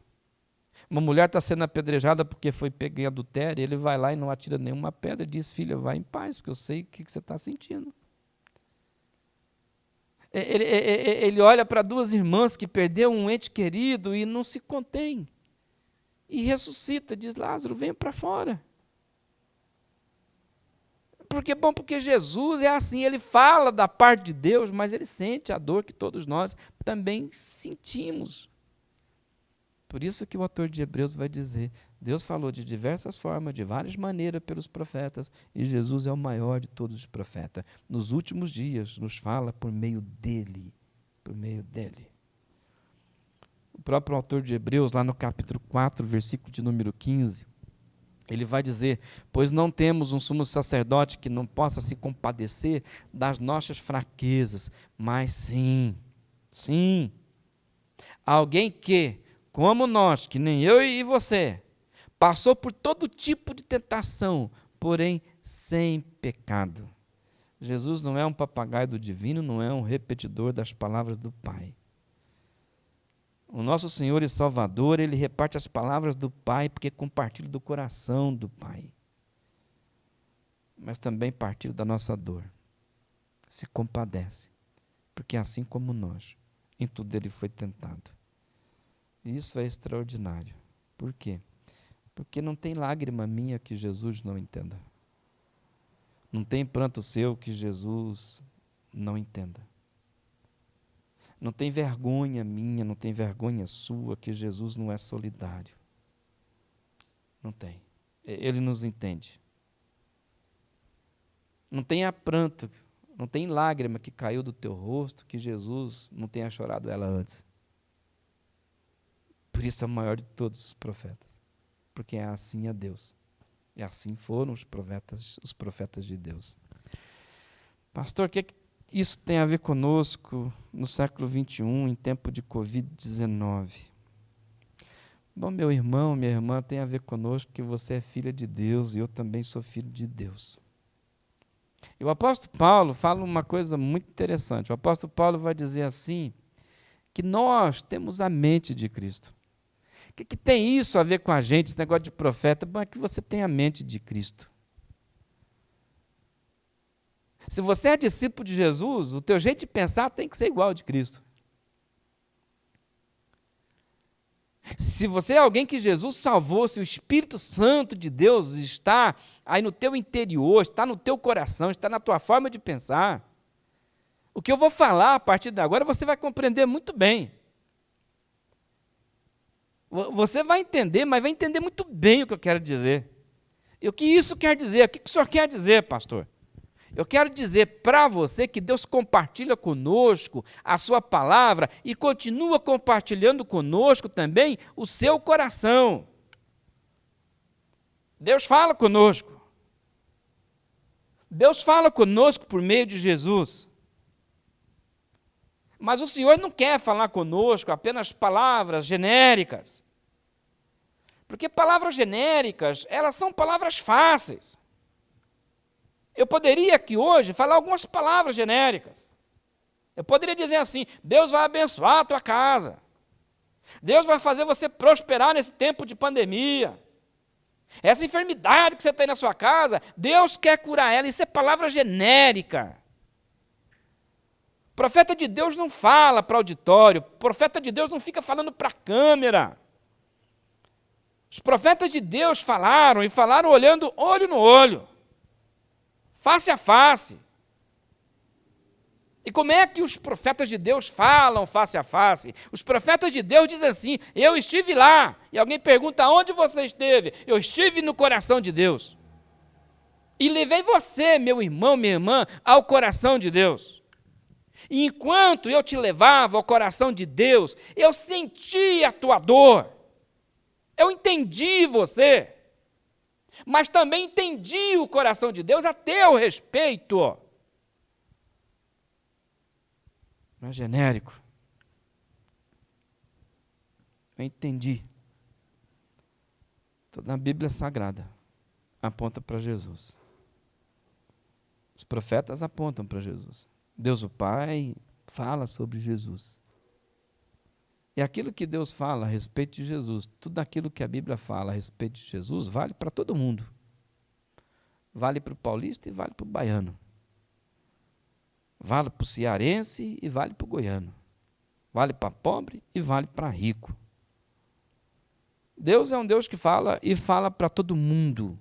Uma mulher está sendo apedrejada porque foi pega em adultério, ele vai lá e não atira nenhuma pedra e diz, filha, vai em paz, porque eu sei o que você está sentindo. Ele olha para duas irmãs que perderam um ente querido e não se contém. E ressuscita, diz, Lázaro, venha para fora. Porque Jesus é assim, ele fala da parte de Deus, mas ele sente a dor que todos nós também sentimos. Por isso que o autor de Hebreus vai dizer, Deus falou de diversas formas, de várias maneiras pelos profetas, e Jesus é o maior de todos os profetas. Nos últimos dias nos fala por meio dele, por meio dele. O próprio autor de Hebreus, lá no capítulo 4, versículo de número 15, ele vai dizer, pois não temos um sumo sacerdote que não possa se compadecer das nossas fraquezas, mas sim, alguém que, como nós, que nem eu e você, passou por todo tipo de tentação, porém sem pecado. Jesus não é um papagaio do divino, não é um repetidor das palavras do Pai. O nosso Senhor e Salvador, ele reparte as palavras do Pai, porque compartilha do coração do Pai. Mas também partilha da nossa dor. Se compadece, porque assim como nós, em tudo ele foi tentado. E isso é extraordinário. Por quê? Porque não tem lágrima minha que Jesus não entenda. Não tem pranto seu que Jesus não entenda. Não tem vergonha minha, não tem vergonha sua que Jesus não é solidário. Não tem. Ele nos entende. Não tem pranto, não tem lágrima que caiu do teu rosto que Jesus não tenha chorado ela antes. Por isso é o maior de todos os profetas. Porque é assim a Deus. E assim foram os profetas de Deus. Pastor, o que isso tem a ver conosco no século XXI, em tempo de Covid-19? Bom, meu irmão, minha irmã, tem a ver conosco que você é filha de Deus e eu também sou filho de Deus. E o apóstolo Paulo fala uma coisa muito interessante. O apóstolo Paulo vai dizer assim, que nós temos a mente de Cristo. O que tem isso a ver com a gente, esse negócio de profeta? Bom, é que você tem a mente de Cristo. Se você é discípulo de Jesus, o teu jeito de pensar tem que ser igual ao de Cristo. Se você é alguém que Jesus salvou, se o Espírito Santo de Deus está aí no teu interior, está no teu coração, está na tua forma de pensar, o que eu vou falar a partir de agora você vai compreender muito bem. Você vai entender, mas vai entender muito bem o que eu quero dizer. E o que isso quer dizer? O que o senhor quer dizer, pastor? Eu quero dizer para você que Deus compartilha conosco a sua palavra e continua compartilhando conosco também o seu coração. Deus fala conosco. Deus fala conosco por meio de Jesus. Mas o Senhor não quer falar conosco apenas palavras genéricas. Porque palavras genéricas, elas são palavras fáceis. Eu poderia aqui hoje falar algumas palavras genéricas. Eu poderia dizer assim, Deus vai abençoar a tua casa. Deus vai fazer você prosperar nesse tempo de pandemia. Essa enfermidade que você tem na sua casa, Deus quer curar ela. Isso é palavra genérica. O profeta de Deus não fala para auditório. O profeta de Deus não fica falando para a câmera. Os profetas de Deus falaram e falaram olhando olho no olho. Face a face. E como é que os profetas de Deus falam face a face? Os profetas de Deus dizem assim, eu estive lá. E alguém pergunta, onde você esteve? Eu estive no coração de Deus. E levei você, meu irmão, minha irmã, ao coração de Deus. E enquanto eu te levava ao coração de Deus, eu senti a tua dor. Eu entendi você, mas também entendi o coração de Deus a teu respeito. Não é genérico. Eu entendi. Toda a Bíblia Sagrada aponta para Jesus. Os profetas apontam para Jesus. Deus o Pai fala sobre Jesus. E aquilo que Deus fala a respeito de Jesus, tudo aquilo que a Bíblia fala a respeito de Jesus, vale para todo mundo. Vale para o paulista e vale para o baiano. Vale para o cearense e vale para o goiano. Vale para pobre e vale para rico. Deus é um Deus que fala e fala para todo mundo.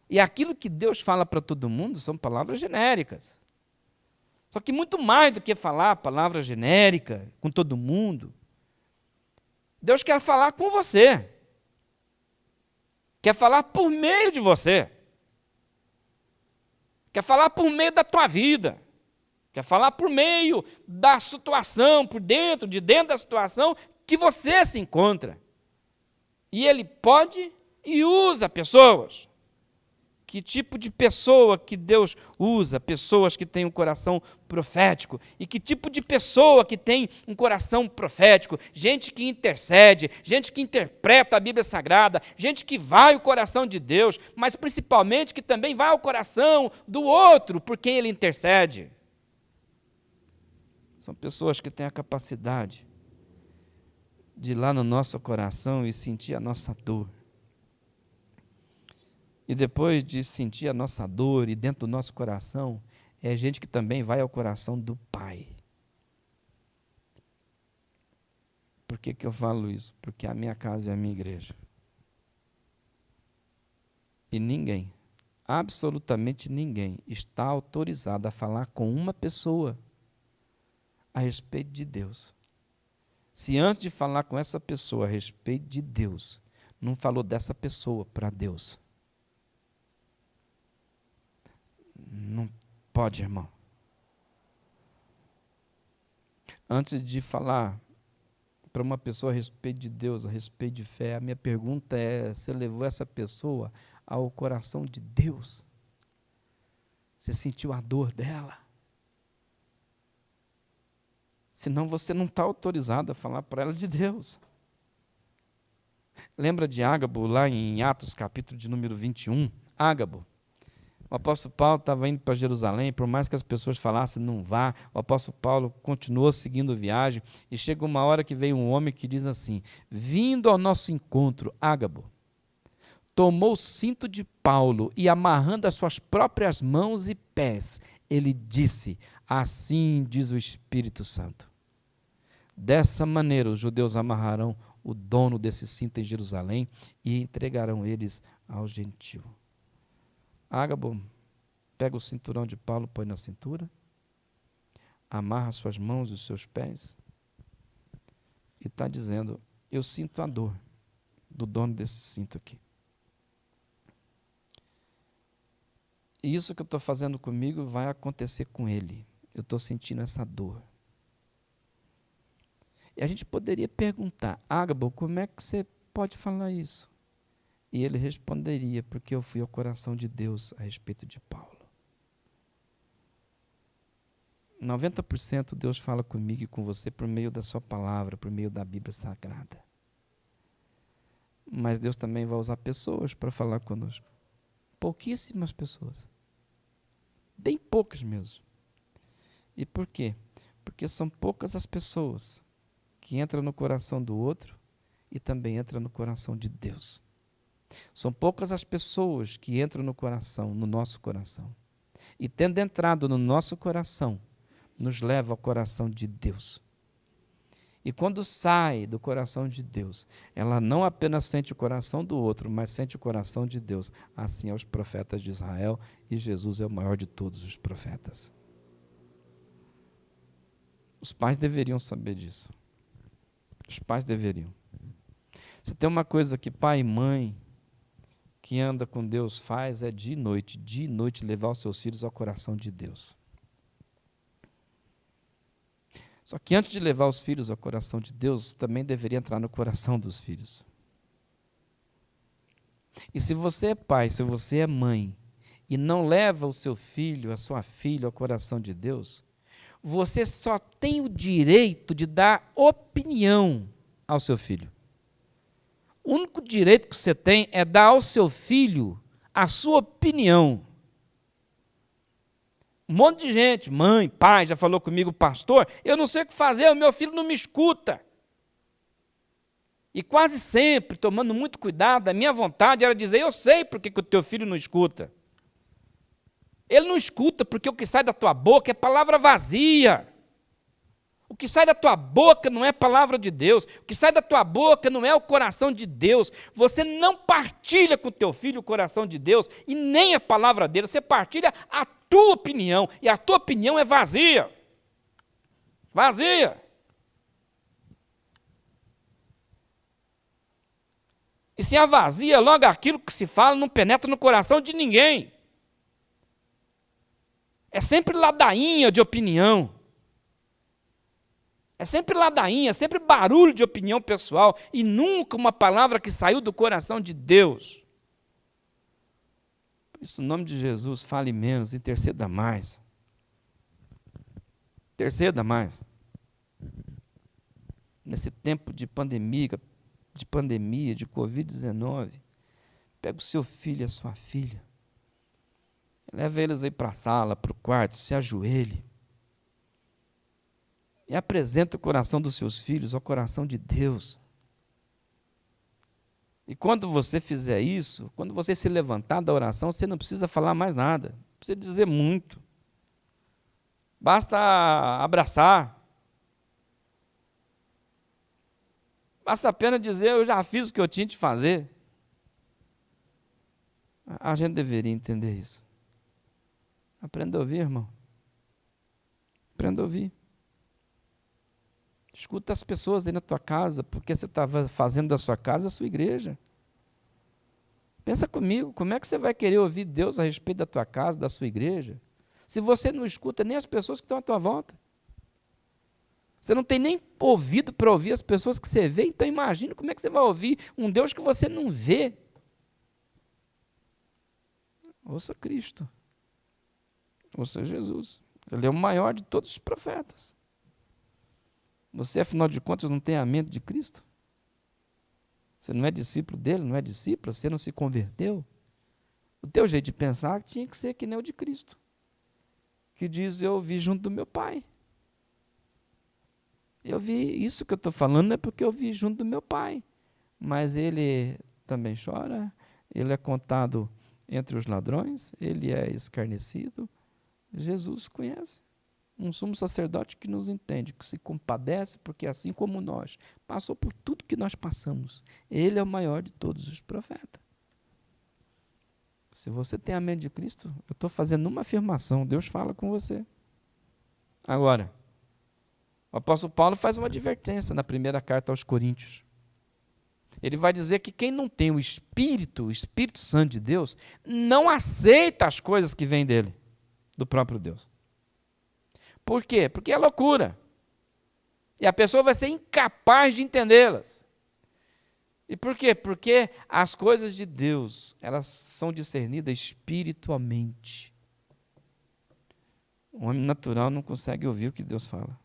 E aquilo que Deus fala para todo mundo são palavras genéricas. Só que muito mais do que falar a palavra genérica com todo mundo, Deus quer falar com você. Quer falar por meio de você. Quer falar por meio da tua vida. Quer falar por meio da situação, por dentro, de dentro da situação que você se encontra. E Ele pode e usa pessoas. Que tipo de pessoa que Deus usa? Pessoas que têm um coração profético. E que tipo de pessoa que tem um coração profético? Gente que intercede, gente que interpreta a Bíblia Sagrada, gente que vai ao coração de Deus, mas principalmente que também vai ao coração do outro por quem ele intercede. São pessoas que têm a capacidade de ir lá no nosso coração e sentir a nossa dor. E depois de sentir a nossa dor e dentro do nosso coração, é gente que também vai ao coração do Pai. Por que eu falo isso? Porque a minha casa é a minha igreja. E ninguém, absolutamente ninguém, está autorizado a falar com uma pessoa a respeito de Deus. Se antes de falar com essa pessoa a respeito de Deus, não falou dessa pessoa para Deus, não pode, irmão. Antes de falar para uma pessoa a respeito de Deus, a respeito de fé, a minha pergunta é: você levou essa pessoa ao coração de Deus? Você sentiu a dor dela? Senão você não está autorizado a falar para ela de Deus. Lembra de Ágabo, lá em Atos, capítulo de número 21? Ágabo. O apóstolo Paulo estava indo para Jerusalém, por mais que as pessoas falassem, não vá, o apóstolo Paulo continuou seguindo viagem, e chega uma hora que veio um homem que diz assim: vindo ao nosso encontro, Ágabo tomou o cinto de Paulo e, amarrando as suas próprias mãos e pés, ele disse: assim diz o Espírito Santo. Dessa maneira os judeus amarrarão o dono desse cinto em Jerusalém e entregarão eles ao gentio. Ágabo pega o cinturão de Paulo, põe na cintura, amarra suas mãos e os seus pés e está dizendo: eu sinto a dor do dono desse cinto aqui. E isso que eu estou fazendo comigo vai acontecer com ele. Eu estou sentindo essa dor. E a gente poderia perguntar: Ágabo, como é que você pode falar isso? E ele responderia: porque eu fui ao coração de Deus a respeito de Paulo. 90% Deus fala comigo e com você por meio da sua palavra, por meio da Bíblia Sagrada. Mas Deus também vai usar pessoas para falar conosco. Pouquíssimas pessoas. Bem poucas mesmo. E por quê? Porque são poucas as pessoas que entram no coração do outro e também entram no coração de Deus. São poucas as pessoas que entram no coração, no nosso coração. E tendo entrado no nosso coração, nos leva ao coração de Deus. E quando sai do coração de Deus, ela não apenas sente o coração do outro, mas sente o coração de Deus. Assim é os profetas de Israel, e Jesus é o maior de todos os profetas. Os pais deveriam saber disso. Os pais deveriam. Se tem uma coisa que pai e mãe que anda com Deus faz, é de noite levar os seus filhos ao coração de Deus. Só que antes de levar os filhos ao coração de Deus, também deveria entrar no coração dos filhos. E se você é pai, se você é mãe, e não leva o seu filho, a sua filha ao coração de Deus, você só tem o direito de dar opinião ao seu filho. O único direito que você tem é dar ao seu filho a sua opinião. Um monte de gente, mãe, pai, já falou comigo, pastor, eu não sei o que fazer, o meu filho não me escuta. E quase sempre, tomando muito cuidado, a minha vontade era dizer, eu sei por que o teu filho não escuta. Ele não escuta porque o que sai da tua boca é palavra vazia. O que sai da tua boca não é palavra de Deus. O que sai da tua boca não é o coração de Deus. Você não partilha com o teu filho o coração de Deus e nem a palavra dele. Você partilha a tua opinião e a tua opinião é vazia. Vazia. E se é vazia, logo aquilo que se fala não penetra no coração de ninguém. É sempre ladainha de opinião. É sempre ladainha, é sempre barulho de opinião pessoal e nunca uma palavra que saiu do coração de Deus. Por isso, no nome de Jesus, fale menos, interceda mais. Interceda mais. Nesse tempo de pandemia, de Covid-19, pega o seu filho e a sua filha, leva eles aí para a sala, para o quarto, se ajoelhe e apresenta o coração dos seus filhos ao coração de Deus. E quando você fizer isso, quando você se levantar da oração, você não precisa falar mais nada, não precisa dizer muito, basta abraçar. Basta apenas dizer, eu já fiz o que eu tinha de fazer. A gente deveria entender isso. Aprenda a ouvir, irmão. Aprenda a ouvir. Escuta as pessoas aí na tua casa, porque você está fazendo da sua casa a sua igreja. Pensa comigo, como é que você vai querer ouvir Deus a respeito da tua casa, da sua igreja, se você não escuta nem as pessoas que estão à tua volta? Você não tem nem ouvido para ouvir as pessoas que você vê, então imagina como é que você vai ouvir um Deus que você não vê. Ouça Cristo. Ouça Jesus. Ele é o maior de todos os profetas. Você, afinal de contas, não tem a mente de Cristo? Você não é discípulo dele, não é discípulo, você não se converteu? O teu jeito de pensar tinha que ser que nem o de Cristo, que diz, eu ouvi junto do meu Pai. Eu vi isso que eu estou falando é porque eu vi junto do meu pai. Mas ele também chora, ele é contado entre os ladrões, ele é escarnecido. Jesus conhece. Um sumo sacerdote que nos entende, que se compadece, porque assim como nós, passou por tudo que nós passamos. Ele é o maior de todos os profetas. Se você tem a mente de Cristo, eu estou fazendo uma afirmação, Deus fala com você. Agora, o apóstolo Paulo faz uma advertência na primeira carta aos Coríntios. Ele vai dizer que quem não tem o Espírito Santo de Deus, não aceita as coisas que vêm dele, do próprio Deus. Por quê? Porque é loucura. E a pessoa vai ser incapaz de entendê-las. E por quê? Porque as coisas de Deus, elas são discernidas espiritualmente. O homem natural não consegue ouvir o que Deus fala.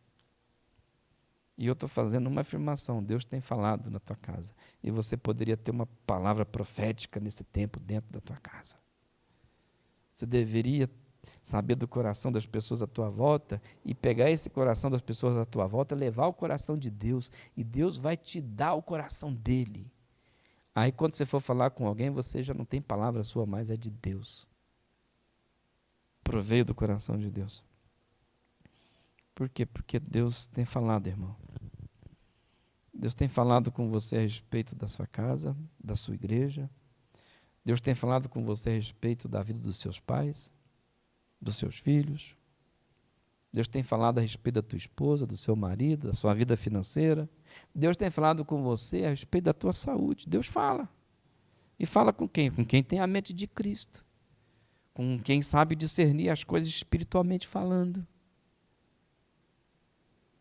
E eu estou fazendo uma afirmação, Deus tem falado na tua casa. E você poderia ter uma palavra profética nesse tempo dentro da tua casa. Você deveria saber do coração das pessoas à tua volta e pegar esse coração das pessoas à tua volta, levar o coração de Deus, e Deus vai te dar o coração dele. Aí quando você for falar com alguém, você já não tem palavra sua mais, é de Deus. Proveio do coração de Deus. Por quê? Porque Deus tem falado, irmão. Deus tem falado com você a respeito da sua casa, da sua igreja. Deus tem falado com você a respeito da vida dos seus pais, dos seus filhos. Deus tem falado a respeito da tua esposa, do seu marido, da sua vida financeira. Deus tem falado com você a respeito da tua saúde. Deus fala. E fala com quem? Com quem tem a mente de Cristo. Com quem sabe discernir as coisas espiritualmente falando.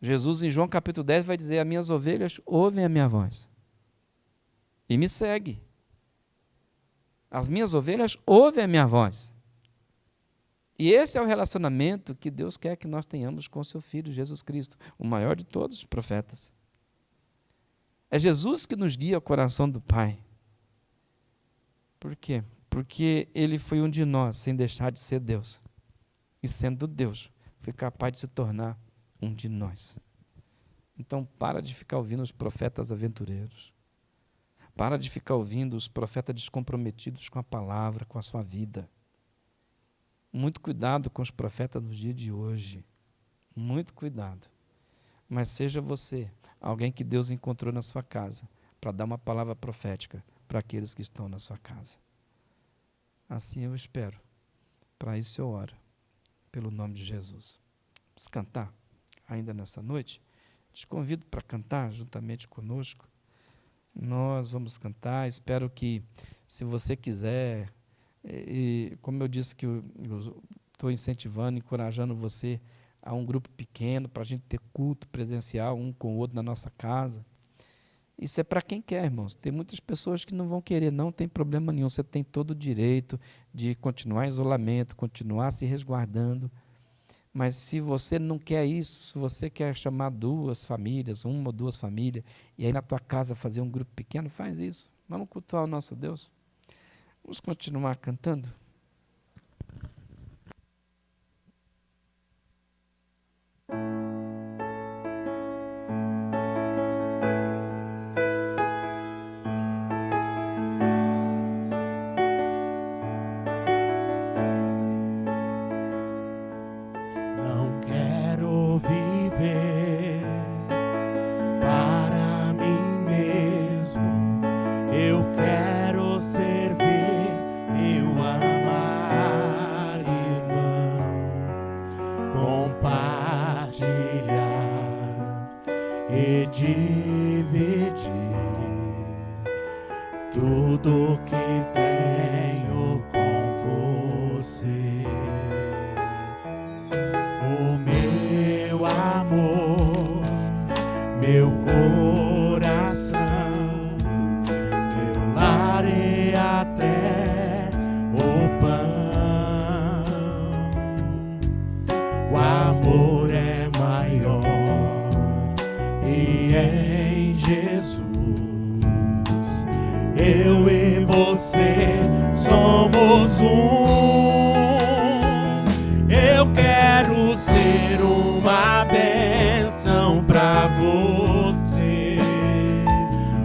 Jesus, em João capítulo 10, vai dizer, as minhas ovelhas ouvem a minha voz e me seguem. As minhas ovelhas ouvem a minha voz. E esse é o relacionamento que Deus quer que nós tenhamos com o seu Filho, Jesus Cristo, o maior de todos os profetas. É Jesus que nos guia ao coração do Pai. Por quê? Porque Ele foi um de nós, sem deixar de ser Deus. E sendo Deus, foi capaz de se tornar um de nós. Então, para de ficar ouvindo os profetas aventureiros. Para de ficar ouvindo os profetas descomprometidos com a palavra, com a sua vida. Muito cuidado com os profetas dos dias de hoje. Muito cuidado. Mas seja você alguém que Deus encontrou na sua casa para dar uma palavra profética para aqueles que estão na sua casa. Assim eu espero. Para isso eu oro. Pelo nome de Jesus. Vamos cantar ainda nessa noite? Te convido para cantar juntamente conosco. Nós vamos cantar. Espero que, se você quiser, e como eu disse que eu estou incentivando, encorajando você a um grupo pequeno, para a gente ter culto presencial um com o outro na nossa casa. Isso é para quem quer, irmãos. Tem muitas pessoas que não vão querer, não tem problema nenhum. Você tem todo o direito de continuar em isolamento, continuar se resguardando. Mas se você não quer isso, se você quer chamar duas famílias, uma ou duas famílias, e aí na tua casa fazer um grupo pequeno, faz isso. Vamos cultuar o nosso Deus. Vamos continuar cantando? Não quero viver para mim mesmo. Eu quero servir, eu amar, irmão, compartilhar e dividir tudo que tenho com você. O meu amor, meu coração, meu lar e até o pão. O amor é maior e em Jesus eu e você somos Eu quero ser uma bênção pra você,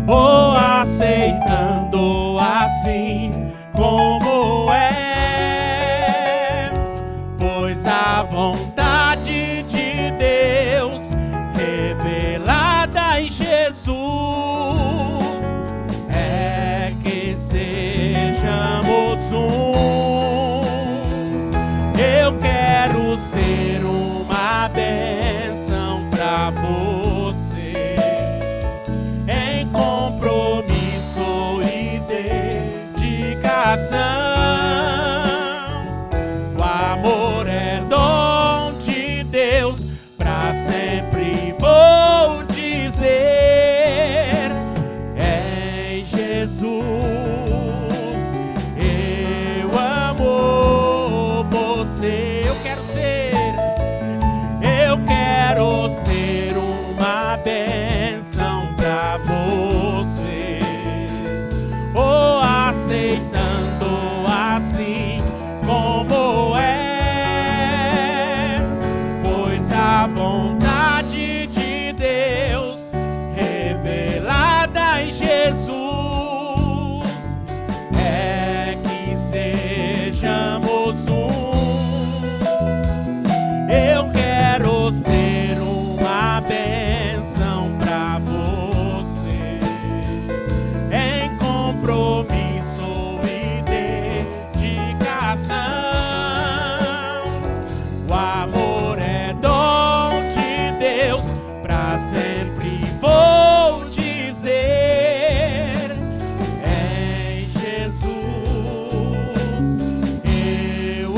ou aceitando assim como és, pois a vontade de Deus revelada em Jesus é que sejamos Eu quero ser uma bênção pra você, em compromisso e dedicação. O amor é dom de Deus, pra sempre vou dizer, em Jesus eu amo você. Eu quero ser uma bênção pra você, ou aceitando assim como és, pois a vontade de Deus revelada em Jesus é que sejamos Eu quero ser uma bênção pra você, em compromisso e dedicação. O amor é dom de Deus, pra sempre vou dizer, em Jesus eu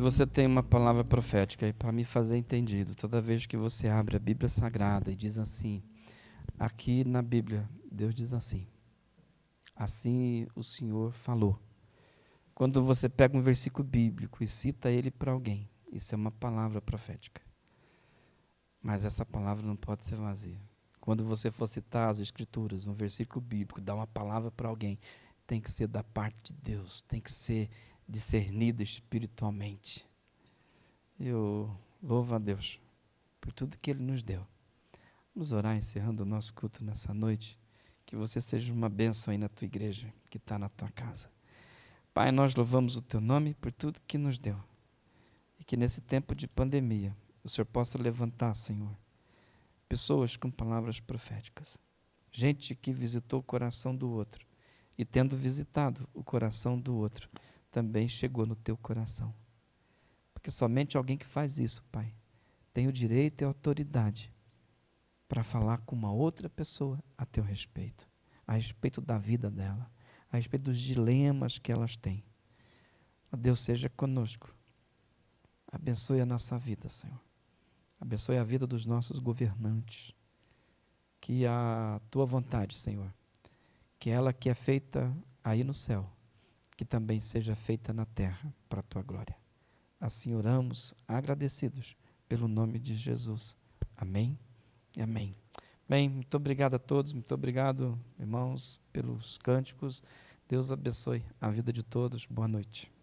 você tem uma palavra profética para me fazer entendido, toda vez que você abre a Bíblia Sagrada e diz assim, aqui na Bíblia, Deus diz assim o Senhor falou. Quando você pega um versículo bíblico e cita ele para alguém, isso é uma palavra profética. Mas essa palavra não pode ser vazia. Quando você for citar as Escrituras, um versículo bíblico, dar uma palavra para alguém, tem que ser da parte de Deus, tem que ser discernida espiritualmente. Eu louvo a Deus por tudo que Ele nos deu. Vamos orar encerrando o nosso culto nessa noite. Que você seja uma bênção aí na tua igreja, que está na tua casa. Pai, nós louvamos o teu nome por tudo que nos deu. E que nesse tempo de pandemia, o Senhor possa levantar, Senhor, pessoas com palavras proféticas. Gente que visitou o coração do outro. E tendo visitado o coração do outro, também chegou no teu coração. Porque somente alguém que faz isso, Pai, tem o direito e a autoridade para falar com uma outra pessoa a teu respeito. A respeito da vida dela. A respeito dos dilemas que elas têm. Ó Deus, seja conosco. Abençoe a nossa vida, Senhor. Abençoe a vida dos nossos governantes. Que a tua vontade, Senhor, que ela que é feita aí no céu, que também seja feita na terra, para a tua glória. Assim oramos, agradecidos pelo nome de Jesus. Amém e amém. Bem, muito obrigado a todos, muito obrigado, irmãos, pelos cânticos. Deus abençoe a vida de todos. Boa noite.